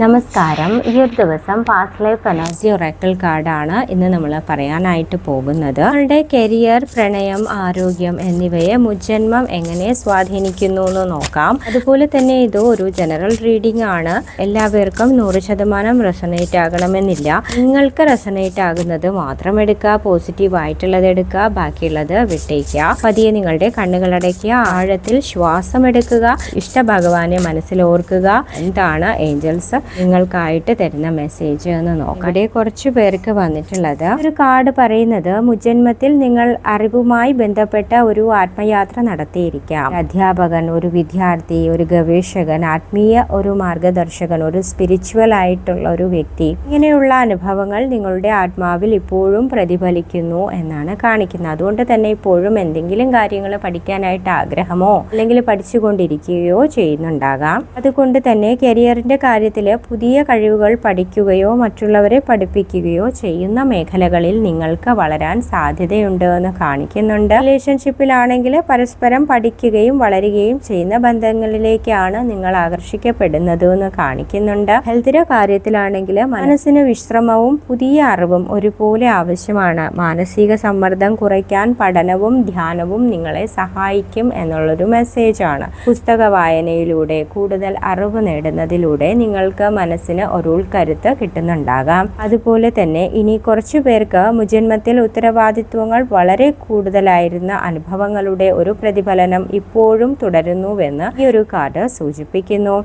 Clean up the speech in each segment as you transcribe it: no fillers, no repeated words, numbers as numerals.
നമസ്കാരം. ഈ ഒരു ദിവസം പാസ്റ്റ് ലൈഫ് എനർജി ഒറാക്കിൾ കാർഡാണ് ഇന്ന് നമ്മൾ പറയാനായിട്ട് പോകുന്നത്. നിങ്ങളുടെ കരിയർ, പ്രണയം, ആരോഗ്യം എന്നിവയെ മുജ്ജന്മം എങ്ങനെ സ്വാധീനിക്കുന്നു എന്ന് നോക്കാം. അതുപോലെ തന്നെ ഇത് ഒരു ജനറൽ റീഡിംഗ് ആണ്. എല്ലാവർക്കും 100% റെസണേറ്റ് ആകണമെന്നില്ല. നിങ്ങൾക്ക് റെസണേറ്റ് ആകുന്നത് മാത്രം എടുക്കുക, പോസിറ്റീവ് ആയിട്ടുള്ളത് എടുക്കുക, ബാക്കിയുള്ളത് വിട്ടേക്കുക. പതിയെ നിങ്ങളുടെ കണ്ണുകളടയ്ക്കുക, ആഴത്തിൽ ശ്വാസം എടുക്കുക, ഇഷ്ടഭഗവാനെ മനസ്സിൽ ഓർക്കുക. എന്താണ് ഏഞ്ചൽസ് നിങ്ങൾക്കായിട്ട് തരുന്ന മെസ്സേജ് എന്ന് നോക്കാം. ഇവിടെ കുറച്ചു പേർക്ക് വന്നിട്ടുള്ളത് ഒരു കാർഡ് പറയുന്നത് മുജ്ജന്മത്തിൽ നിങ്ങൾ അറിവുമായി ബന്ധപ്പെട്ട ഒരു ആത്മയാത്ര നടത്തിയിരിക്കാം. അധ്യാപകൻ, ഒരു വിദ്യാർത്ഥി, ഒരു ഗവേഷകൻ, ആത്മീയ ഒരു മാർഗദർശകൻ, ഒരു സ്പിരിച്വൽ ആയിട്ടുള്ള ഒരു വ്യക്തി. ഇങ്ങനെയുള്ള അനുഭവങ്ങൾ നിങ്ങളുടെ ആത്മാവിൽ ഇപ്പോഴും പ്രതിഫലിക്കുന്നു എന്നാണ് കാണിക്കുന്നത്. അതുകൊണ്ട് തന്നെ ഇപ്പോഴും എന്തെങ്കിലും കാര്യങ്ങൾ പഠിക്കാനായിട്ട് ആഗ്രഹമോ അല്ലെങ്കിൽ പഠിച്ചുകൊണ്ടിരിക്കുകയോ ചെയ്യുന്നുണ്ടാകാം. അതുകൊണ്ട് തന്നെ കരിയറിന്റെ കാര്യത്തിൽ പുതിയ കഴിവുകൾ പഠിക്കുകയോ മറ്റുള്ളവരെ പഠിപ്പിക്കുകയോ ചെയ്യുന്ന മേഖലകളിൽ നിങ്ങൾക്ക് വളരാൻ സാധ്യതയുണ്ട് എന്ന് കാണിക്കുന്നുണ്ട്. റിലേഷൻഷിപ്പിലാണെങ്കിൽ പരസ്പരം പഠിക്കുകയും വളരുകയും ചെയ്യുന്ന ബന്ധങ്ങളിലേക്കാണ് നിങ്ങൾ ആകർഷിക്കപ്പെടുന്നത് എന്ന് കാണിക്കുന്നുണ്ട്. ഹെൽത്തിന്റെ കാര്യത്തിലാണെങ്കിൽ മനസ്സിന് വിശ്രമവും പുതിയ അറിവും ഒരുപോലെ ആവശ്യമാണ്. മാനസിക സമ്മർദ്ദം കുറയ്ക്കാൻ പഠനവും ധ്യാനവും നിങ്ങളെ സഹായിക്കും എന്നുള്ളൊരു മെസ്സേജാണ്. പുസ്തക വായനയിലൂടെ കൂടുതൽ അറിവ് നേടുന്നതിലൂടെ നിങ്ങൾക്ക് മനസ്സിന് ഒരു ഉൾക്കരുത്ത് കിട്ടുന്നുണ്ടാകാം. അതുപോലെ തന്നെ ഇനി കുറച്ചു പേർക്ക് മുജ്ജന്മത്തിൽ ഉത്തരവാദിത്വങ്ങൾ വളരെ കൂടുതലായിരുന്ന അനുഭവങ്ങളുടെ ഒരു പ്രതിഫലനം ഇപ്പോഴും തുടരുന്നുവെന്ന് ഈ ഒരു കാർഡ് സൂചിപ്പിക്കുന്നു.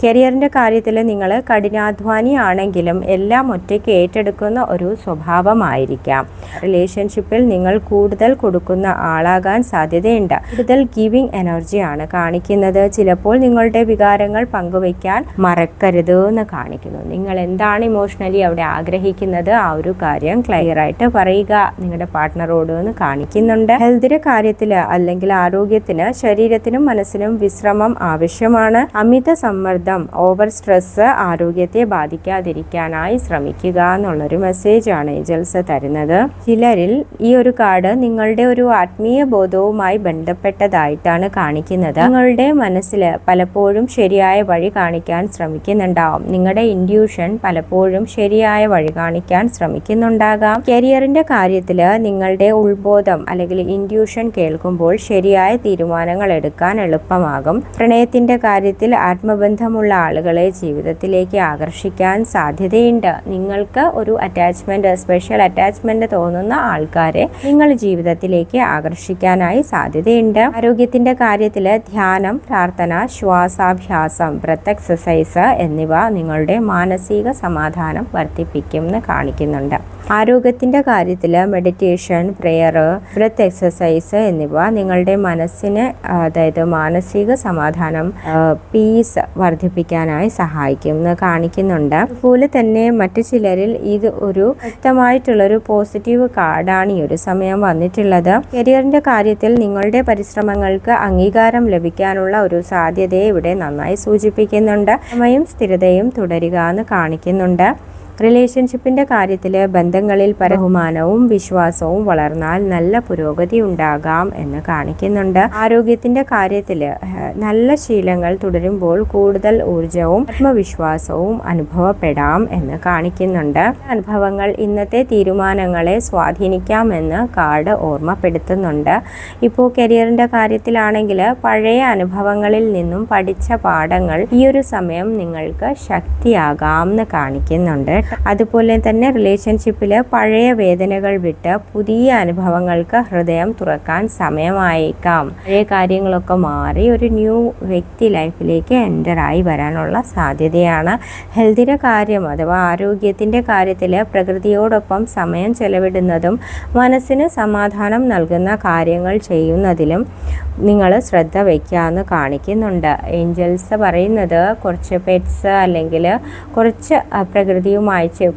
കരിയറിന്റെ കാര്യത്തിൽ നിങ്ങൾ കഠിനാധ്വാനി ആണെങ്കിലും എല്ലാം ഒറ്റയ്ക്ക് ഏറ്റെടുക്കുന്ന ഒരു സ്വഭാവമായിരിക്കാം. റിലേഷൻഷിപ്പിൽ നിങ്ങൾ കൂടുതൽ കൊടുക്കുന്ന ആളാകാൻ സാധ്യതയുണ്ട്. കൂടുതൽ ഗിവിംഗ് എനർജിയാണ് കാണിക്കുന്നത്. ചിലപ്പോൾ നിങ്ങളുടെ വികാരങ്ങൾ പങ്കുവയ്ക്കാൻ മറക്കരുത് എന്ന് കാണിക്കുന്നു. നിങ്ങൾ എന്താണ് ഇമോഷണലി അവിടെ ആഗ്രഹിക്കുന്നത് ആ ഒരു കാര്യം ക്ലിയർ ആയിട്ട് പറയുക നിങ്ങളുടെ പാർട്ട്ണറോട് എന്ന് കാണിക്കുന്നുണ്ട്. ഹെൽത്തിന്റെ കാര്യത്തിൽ അല്ലെങ്കിൽ ആരോഗ്യത്തിന് ശരീരത്തിനും മനസ്സിനും വിശ്രമം ആവശ്യമാണ്. അമിത സമ്മർദ്ദം, ഓവർ സ്ട്രെസ് ആരോഗ്യത്തെ ബാധിക്കാതിരിക്കാനായി ശ്രമിക്കുക എന്നുള്ളൊരു മെസ്സേജാണ് ഏഞ്ചൽസ് തരുന്നത്. ചിലരിൽ ഈ ഒരു കാർഡ് നിങ്ങളുടെ ഒരു ആത്മീയ ബോധവുമായി ബന്ധപ്പെട്ടതായിട്ടാണ് കാണിക്കുന്നത്. നിങ്ങളുടെ മനസ്സിൽ പലപ്പോഴും ശരിയായ വഴി കാണിക്കാൻ ശ്രമിക്കുന്നുണ്ടാവും. നിങ്ങളുടെ ഇൻഡ്യൂഷൻ പലപ്പോഴും ശരിയായ വഴി കാണിക്കാൻ ശ്രമിക്കുന്നുണ്ടാകാം. കരിയറിന്റെ കാര്യത്തിൽ നിങ്ങളുടെ ഉൾബോധം അല്ലെങ്കിൽ ഇൻഡ്യൂഷൻ കേൾക്കുമ്പോൾ ശരിയായ തീരുമാനങ്ങൾ എടുക്കാൻ എളുപ്പമാകും. പ്രണയത്തിന്റെ കാര്യത്തിൽ ആത്മബന്ധമുള്ള ആളുകളെ ജീവിതത്തിലേക്ക് ആകർഷിക്കാൻ സാധ്യതയുണ്ട്. നിങ്ങൾക്ക് ഒരു അറ്റാച്ച്മെന്റ്, സ്പെഷ്യൽ അറ്റാച്ച്മെന്റ് തോന്നുന്ന ആൾക്കാരെ നിങ്ങൾ ജീവിതത്തിലേക്ക് ആകർഷിക്കാനായി സാധ്യതയുണ്ട്. ആരോഗ്യത്തിന്റെ കാര്യത്തിൽ ധ്യാനം, പ്രാർത്ഥന, ശ്വാസാഭ്യാസം, ബ്രെത്ത് എക്സസൈസ് എന്നിവ നിങ്ങളുടെ മാനസിക സമാധാനം വർദ്ധിപ്പിക്കും എന്ന് കാണിക്കുന്നുണ്ട്. ആരോഗ്യത്തിന്റെ കാര്യത്തിൽ മെഡിറ്റേഷൻ, പ്രെയർ, ബ്രെത്ത് എക്സസൈസ് എന്നിവ നിങ്ങളുടെ മനസ്സിന് അതായത് മാനസിക സമാധാനം, പീസ് വർദ്ധിപ്പിക്കാനായി സഹായിക്കും എന്ന് കാണിക്കുന്നുണ്ട്. അതുപോലെ തന്നെ മറ്റു ചിലരിൽ ഇത് ഒരു വ്യക്തമായിട്ടുള്ളൊരു പോസിറ്റീവ് കാർഡാണ് ഈ ഒരു സമയം വന്നിട്ടുള്ളത്. കരിയറിന്റെ കാര്യത്തിൽ നിങ്ങളുടെ പരിശ്രമങ്ങൾക്ക് അംഗീകാരം ലഭിക്കാനുള്ള ഒരു സാധ്യതയെ ഇവിടെ നന്നായി സൂചിപ്പിക്കുന്നുണ്ട്. സമയം സ്ഥിരതയും തുടരുക എന്ന് കാണിക്കുന്നുണ്ട്. റിലേഷൻഷിപ്പിന്റെ കാര്യത്തിൽ ബന്ധങ്ങളിൽ ബഹുമാനവും വിശ്വാസവും വളർന്നാൽ നല്ല പുരോഗതി ഉണ്ടാകാം എന്ന് കാണിക്കുന്നുണ്ട്. ആരോഗ്യത്തിന്റെ കാര്യത്തിൽ നല്ല ശീലങ്ങൾ തുടരുമ്പോൾ കൂടുതൽ ഊർജവും ആത്മവിശ്വാസവും അനുഭവപ്പെടാം എന്ന് കാണിക്കുന്നുണ്ട്. അനുഭവങ്ങൾ ഇന്നത്തെ തീരുമാനങ്ങളെ സ്വാധീനിക്കാമെന്ന് കാർഡ് ഓർമ്മപ്പെടുത്തുന്നുണ്ട്. ഇപ്പോൾ കരിയറിന്റെ കാര്യത്തിലാണെങ്കിൽ പഴയ അനുഭവങ്ങളിൽ നിന്നും പഠിച്ച പാഠങ്ങൾ ഈ ഒരു സമയം നിങ്ങൾക്ക് ശക്തിയാകാം എന്ന് കാണിക്കുന്നുണ്ട്. അതുപോലെ തന്നെ റിലേഷൻഷിപ്പിൽ പഴയ വേദനകൾ വിട്ട് പുതിയ അനുഭവങ്ങൾക്ക് ഹൃദയം തുറക്കാൻ സമയമായേക്കാം. പഴയ കാര്യങ്ങളൊക്കെ മാറി ഒരു ന്യൂ വ്യക്തി ലൈഫിലേക്ക് എൻ്റർ ആയി വരാനുള്ള സാധ്യതയാണ്. ഹെൽത്തിന്റെ കാര്യം അഥവാ ആരോഗ്യത്തിന്റെ കാര്യത്തിൽ പ്രകൃതിയോടൊപ്പം സമയം ചെലവിടുന്നതും മനസ്സിന് സമാധാനം നൽകുന്ന കാര്യങ്ങൾ ചെയ്യുന്നതിലും നിങ്ങൾ ശ്രദ്ധ വയ്ക്കാമെന്ന് കാണിക്കുന്നുണ്ട്. ഏഞ്ചൽസ് പറയുന്നത് കുറച്ച് പെറ്റ്സ് അല്ലെങ്കിൽ കുറച്ച് പ്രകൃതിയുമായി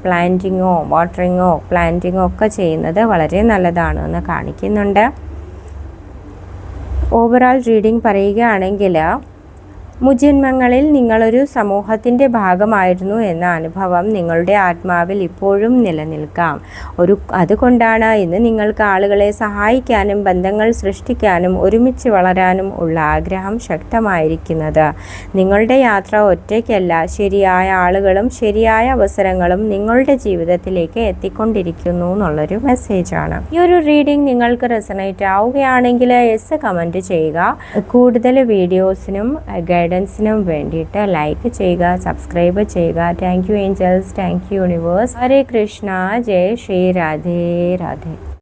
പ്ലാന്റിങ്ങോ വാട്ടറിങ്ങോ പ്ലാന്റിങ്ങോ ഒക്കെ ചെയ്യുന്നത് വളരെ നല്ലതാണ് എന്ന് കാണിക്കുന്നുണ്ട്. ഓവറോൾ റീഡിംഗ് പറയുകയാണെങ്കിൽ മുജ്ജന്മങ്ങളിൽ നിങ്ങളൊരു സമൂഹത്തിൻ്റെ ഭാഗമായിരുന്നു എന്ന അനുഭവം നിങ്ങളുടെ ആത്മാവിൽ ഇപ്പോഴും നിലനിൽക്കാം. അതുകൊണ്ടാണ് ഇന്ന് നിങ്ങൾക്ക് ആളുകളെ സഹായിക്കാനും ബന്ധങ്ങൾ സൃഷ്ടിക്കാനും ഒരുമിച്ച് വളരാനും ഉള്ള ആഗ്രഹം ശക്തമായിരിക്കുന്നത്. നിങ്ങളുടെ യാത്ര ഒറ്റയ്ക്കല്ല, ശരിയായ ആളുകളും ശരിയായ അവസരങ്ങളും നിങ്ങളുടെ ജീവിതത്തിലേക്ക് എത്തിക്കൊണ്ടിരിക്കുന്നു എന്നുള്ളൊരു മെസ്സേജാണ്. ഈ ഒരു റീഡിംഗ് നിങ്ങൾക്ക് റെസണേറ്റ് ആവുകയാണെങ്കിൽ യെസ് കമൻറ്റ് ചെയ്യുക. കൂടുതൽ വീഡിയോസിനും ഗൈഡൻസിനും വേണ്ടിയിട്ട് ലൈക്ക് ചെയ്യുക, സബ്സ്ക്രൈബ് ചെയ്യുക. Thank you angels, thank you universe. Hare Krishna, ജയ് ശ്രീ രാധേ രാധേ.